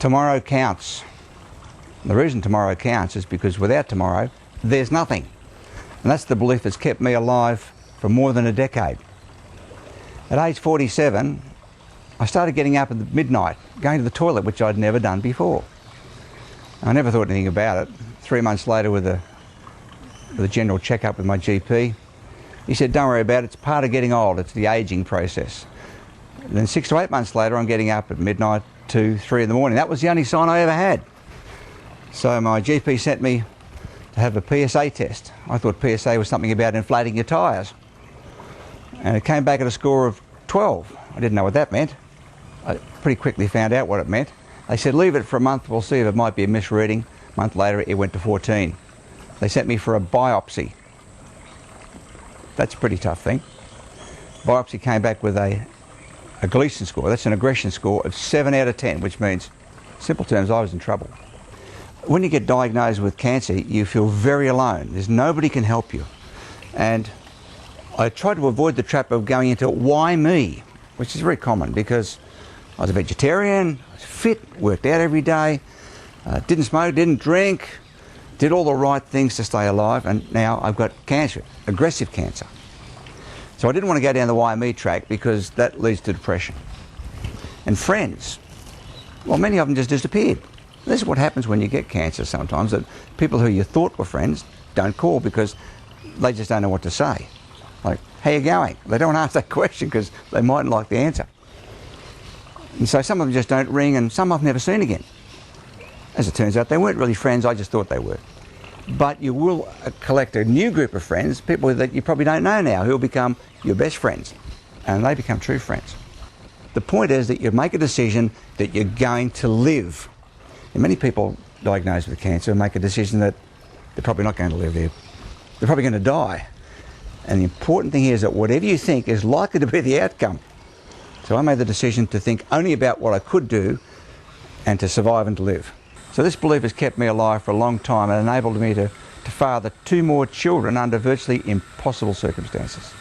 Tomorrow counts. The reason tomorrow counts is because without tomorrow, there's nothing. And that's the belief that's kept me alive for more than a decade. At age 47, I started getting up at midnight, going to the toilet, which I'd never done before. I never thought anything about it. 3 months later, with a general checkup with my GP, he said, don't worry about it, it's part of getting old, it's the ageing process. And then 6 to 8 months later, I'm getting up at midnight, 2, 3 in the morning. That was the only sign I ever had. So my GP sent me to have a PSA test. I thought PSA was something about inflating your tyres. And it came back at a score of 12. I didn't know what that meant. I pretty quickly found out what it meant. They said, leave it for a month, we'll see if it might be a misreading. A month later, it went to 14. They sent me for a biopsy. That's a pretty tough thing. Biopsy came back with a Gleason score. That's an aggression score of 7 out of 10, which means, in simple terms, I was in trouble. When you get diagnosed with cancer, you feel very alone. There's nobody can help you. And I tried to avoid the trap of going into why me, which is very common because I was a vegetarian, I was fit, worked out every day, didn't smoke, didn't drink, did all the right things to stay alive, and now I've got cancer, aggressive cancer. So I didn't want to go down the why me track because that leads to depression. And friends, well, many of them just disappeared. This is what happens when you get cancer sometimes, that people who you thought were friends don't call because they just don't know what to say. Like, how you going? They don't answer that question because they mightn't like the answer. And so some of them just don't ring, and some I've never seen again. As it turns out, they weren't really friends, I just thought they were. But you will collect a new group of friends, people that you probably don't know now, who will become your best friends. And they become true friends. The point is that you make a decision that you're going to live. And many people diagnosed with cancer make a decision that they're probably not going to live there. They're probably going to die. And the important thing here is that whatever you think is likely to be the outcome. So I made the decision to think only about what I could do and to survive and to live. So this belief has kept me alive for a long time and enabled me to father 2 more children under virtually impossible circumstances.